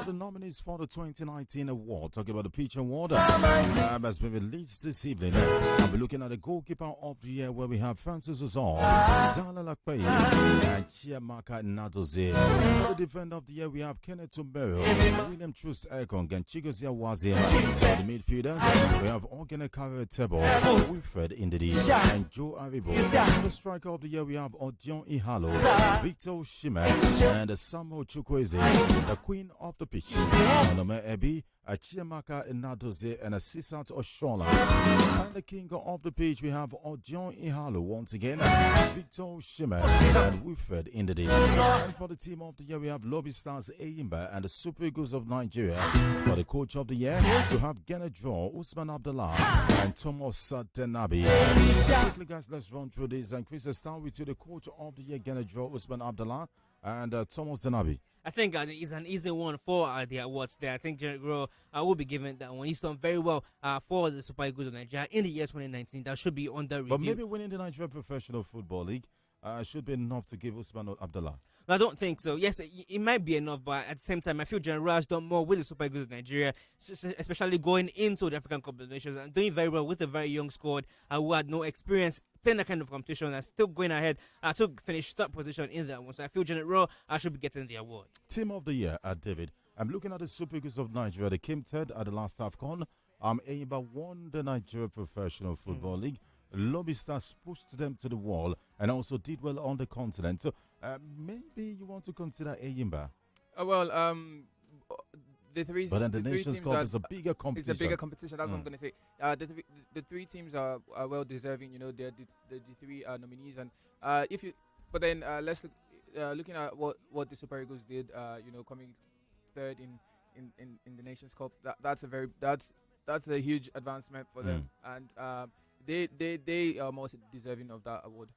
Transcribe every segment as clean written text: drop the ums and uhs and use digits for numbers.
the nominees for the 2019 award, talking about the Peach Award, has been released this evening. I'll be looking at the goalkeeper of the year, where we have Francis Ozon, Dala Lakpeye, and Chiamaka Nadoze. For the defender of the year, we have Kenneth Tumbero, William Trust Ekong, and Chigozia Wazia. For the midfielders, we have Ogene Kare Tebo, Wilfred Indidi, and Joe Aribo. For the striker of the year, we have Odion Ihalo, Victor Osimhen, and Samuel Chukwueze, the queen of the pitch. Onome Ebi, Chiamaka Nadoze, and Sisat Oshola. And the king of the pitch, we have Odion Ihalo once again, Victor Osimhen, and Wilfred Indidi. And for the team of the year, we have Lobby Stars Eyimba and the Super Eagles of Nigeria. For the coach of the year, we have Genedro, Usman Abdullah, and Thomas Denabi. Quickly, guys, let's run through this. And Chris, let's start with you, the coach of the year, Genedro, Usman Abdullah, and Thomas Denabi. I think it's an easy one for the awards there. I think Jared Groh will be given that one. He's done very well for the Super Eagles of Nigeria in the year 2019. That should be under review. But maybe winning the Nigeria Professional Football League should be enough to give Usman Abdullah. I don't think so. Yes, it might be enough, but at the same time, I feel General has done more with the Super Eagles of Nigeria, especially going into the African Cup of Nations and doing very well with a very young squad who had no experience playing that kind of competition and still going ahead to finish third position in that one. So I feel General should be getting the award. Team of the year, David. I'm looking at the Super Eagles of Nigeria. They came third at the last AFCON. Eyimba won the Nigeria Professional Football League. Lobby Stars pushed them to the wall and also did well on the continent. So maybe you want to consider Eyimba. The three. But then the Nations Cup is a bigger competition. It's a bigger competition. That's what I'm going to say. The three teams are well deserving. You know, they're the three nominees. And let's looking at what the Super Eagles did. Coming third in the Nations Cup. That's a huge advancement for them. And they are most deserving of that award.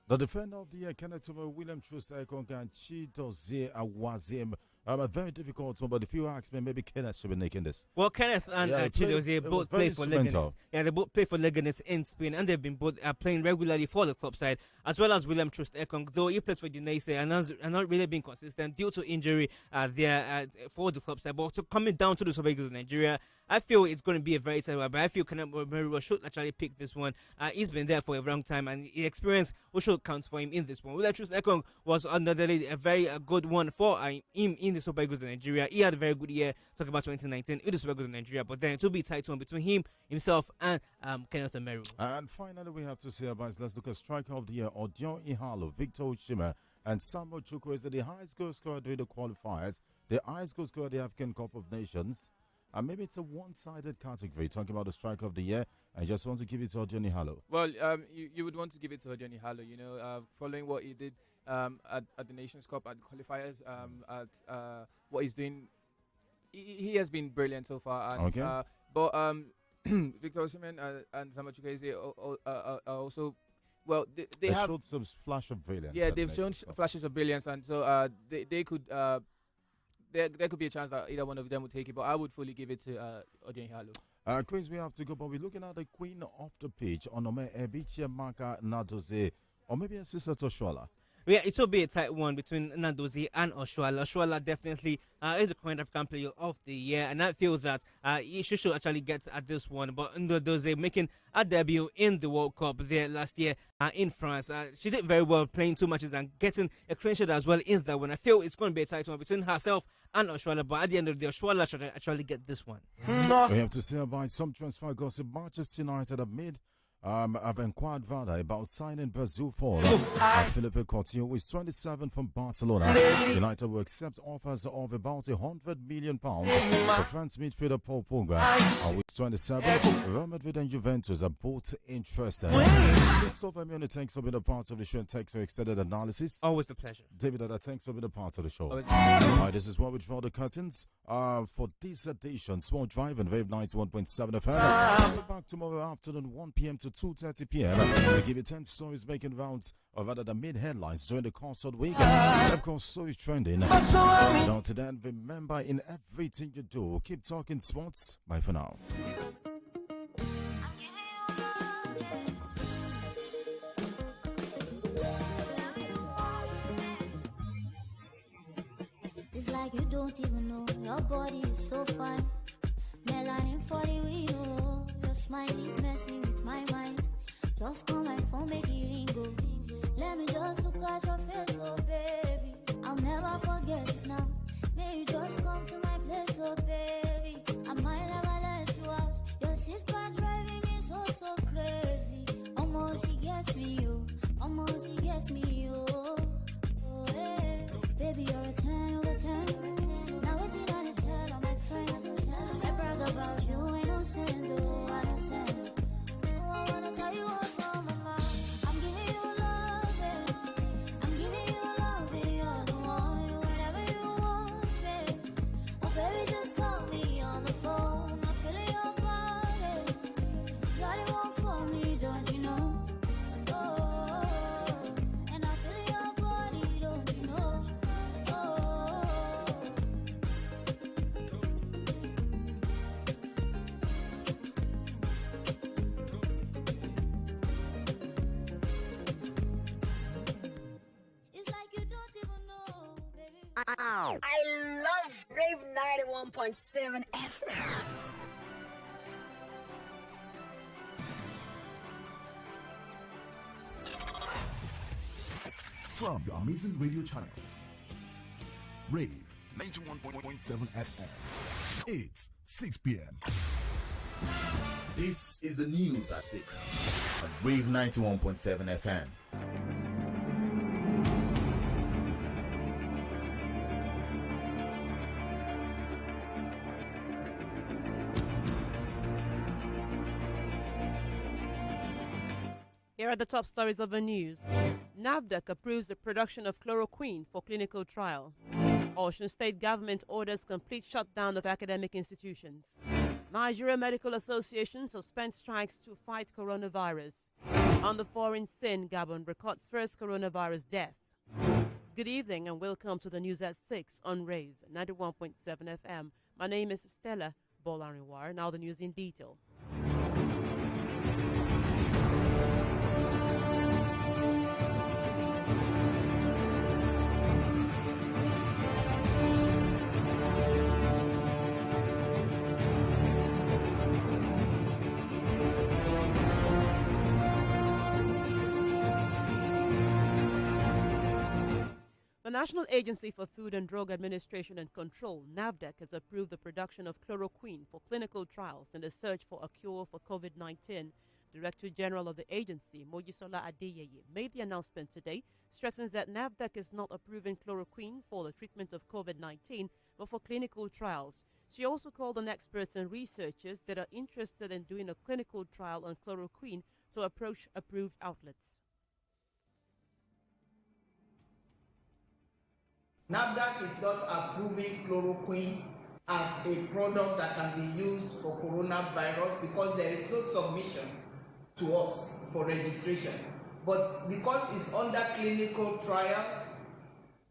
The defender of the year, Kenneth Tumbero, William Trust Ekong, and Chidozie Awazim. A very difficult one, but if you ask me, maybe Kenneth should be making this. Well, Kenneth and Chidozie both play for Leganes. Yeah, they both play for Leganes in Spain, and they've been both playing regularly for the club side, as well as William Trust Ekong, though he plays for Udinese and has not really been consistent due to injury there for the club side. But coming down to the Super Eagles of Nigeria, I feel it's going to be a very tight one, but I feel Kenneth Tumbero should actually pick this one. He's been there for a long time, and the experience should count for him in this one. William Trust Ekong was undoubtedly a very good one for him in the Super Eagles of Nigeria. He had a very good year, talking about 2019 in the Super Eagles of Nigeria, but then it will be a tight one between himself and Kenneth Tumbero. And finally, we have to say about, let's look at striker of the year, Odion Ihalo, Victor Osimhen, and Samuel Chukwueze, the highest goal scorer during the qualifiers, the highest goal scorer of the African Cup of Nations. And maybe it's a one-sided category, talking about the striker of the year. I just want to give it to Odion Ihalo. Well, you would want to give it to Odion Ihalo, following what he did at the Nations Cup, at the qualifiers, at what he's doing. He has been brilliant so far. And, okay. But Victor Osimhen and Samuel Chukwueze are also, well, they have showed some flash of brilliance. Yeah, they've shown flashes of brilliance, and so they could. There could be a chance that either one of them would take it, but I would fully give it to Odion Ihalo. Chris, we have to go, but we're looking at the queen of the pitch, Onome Ebi, Chiamaka Nadoze, or maybe a sister Oshola. Yeah, it will be a tight one between Nadoze and Oshoala. Oshoala definitely is a current African player of the year, and I feel that he should actually get at this one. But Nadoze making a debut in the World Cup there last year in France. She did very well, playing 2 matches and getting a clean sheet as well in that one. I feel it's going to be a tight one between herself and Oshoala, but at the end of the day, Oshoala should actually get this one. We have to say about some transfer gossip. Manchester United have made I've inquired rather about signing Brazil forward Felipe Coutinho, who is 27 from Barcelona. United will accept offers of about £100 million for France midfielder Paul Pogba, who is 27. Real Madrid and Juventus are both interested. Christopher Mione, thanks for being a part of the show and thanks for extended analysis. Always a pleasure. David, thanks for being a part of the show. This is where we draw the curtains for this edition. Small Drive and Wave 91.7 FM. We'll be back tomorrow afternoon, 1 p.m. to 2:30 p.m. We give you 10 stories making rounds, or rather the mid-headlines during the course of the week. And of course, stories trending. Until then, remember, in everything you do, keep talking sports. Bye for now. It's like like you don't even know. Your body is so fine. Melanin for the window. Your smile is messing with my mind. Just call my phone, make it ring go. Let me just look at your face, oh baby. I'll never forget it now. May you just come to my place, oh baby. I might never let you out. Your sister driving me so crazy. Almost he gets me, you. Almost he gets me, you. Oh, hey. Baby, you're a 10 over 10. Now it's in on the tell all my friends. I brag about you, I don't send, oh, I don't send. Oh, I wanna tell you what's on my mind. I'm giving you love, baby. I'm giving you love, baby. You're the one, whatever you want, baby. Oh, baby, just call me on the phone. I'm feeling your body. You're the one for me, don't you know? Oh, and I'm feeling your body, don't you know? Oh. It's like you don't even know, baby. I love Brave 91.7 FM. From your amazing radio channel, Rave 91.7 FM. It's 6 p.m. This is the news at 6 on Rave 91.7 FM. Here are the top stories of the news. NAFDAC approves the production of chloroquine for clinical trial. Osun State government orders complete shutdown of academic institutions. Nigeria Medical Association suspends strikes to fight coronavirus. On the foreign scene, Gabon records first coronavirus death. Good evening and welcome to the news at 6 on Rave 91.7 FM. My name is Stella Bolarinwar. Now the news in detail. The National Agency for Food and Drug Administration and Control, NAFDAC, has approved the production of chloroquine for clinical trials in the search for a cure for COVID-19. Director General of the agency, Mojisola Adeyeye, made the announcement today, stressing that NAFDAC is not approving chloroquine for the treatment of COVID-19, but for clinical trials. She also called on experts and researchers that are interested in doing a clinical trial on chloroquine to approach approved outlets. NAFDAC is not approving chloroquine as a product that can be used for coronavirus because there is no submission to us for registration. But because it's under clinical trials,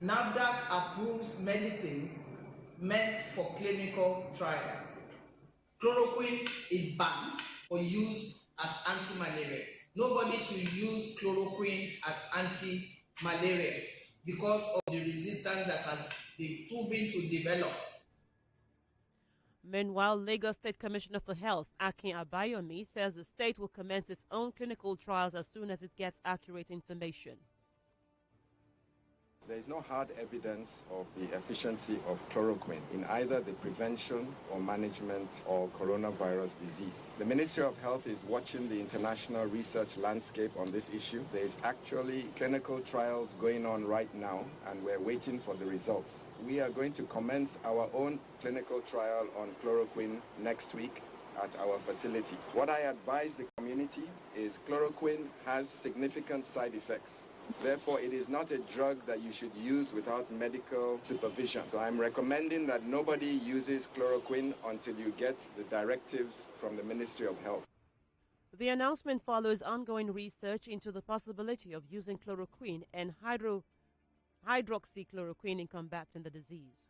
NAFDAC approves medicines meant for clinical trials. Chloroquine is banned for use as anti-malaria. Nobody should use chloroquine as anti-malaria because of the resistance that has been proven to develop. Meanwhile, Lagos State Commissioner for Health, Akin Abayomi, says the state will commence its own clinical trials as soon as it gets accurate information. There is no hard evidence of the efficiency of chloroquine in either the prevention or management of coronavirus disease. The Ministry of Health is watching the international research landscape on this issue. There is actually clinical trials going on right now, and we're waiting for the results. We are going to commence our own clinical trial on chloroquine next week at our facility. What I advise the community is chloroquine has significant side effects. Therefore, it is not a drug that you should use without medical supervision. So I'm recommending that nobody uses chloroquine until you get the directives from the Ministry of Health. The announcement follows ongoing research into the possibility of using chloroquine and hydroxychloroquine in combating the disease.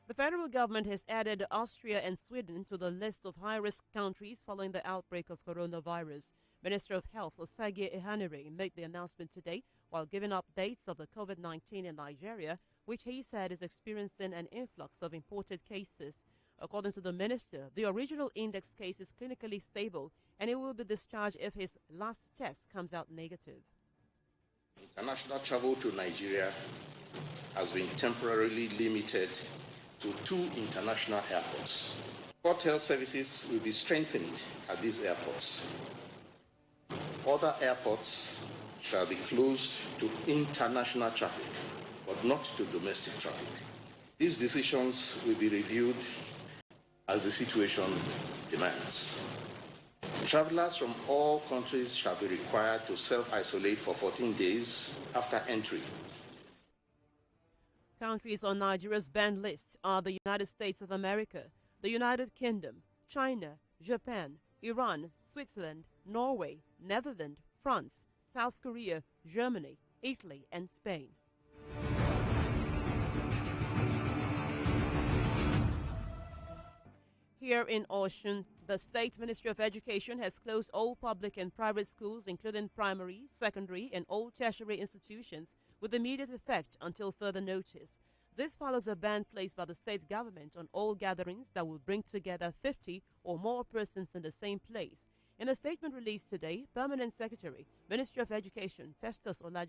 The federal government has added Austria and Sweden to the list of high-risk countries following the outbreak of coronavirus. Minister of Health Osage Ehanire made the announcement today while giving updates of the COVID-19 in Nigeria, which he said is experiencing an influx of imported cases. According to the minister, the original index case is clinically stable and he will be discharged if his last test comes out negative. International travel to Nigeria has been temporarily limited to 2 international airports. Port health services will be strengthened at these airports. Other airports shall be closed to international traffic, but not to domestic traffic. These decisions will be reviewed as the situation demands. Travelers from all countries shall be required to self-isolate for 14 days after entry. Countries on Nigeria's banned list are the United States of America, the United Kingdom, China, Japan, Iran, Switzerland, Norway, Netherlands, France, South Korea, Germany, Italy, and Spain. Here in Osun, the State Ministry of Education has closed all public and private schools, including primary, secondary, and all tertiary institutions, with immediate effect until further notice. This follows a ban placed by the state government on all gatherings that will bring together 50 or more persons in the same place. In a statement released today, Permanent Secretary, Ministry of Education, Festus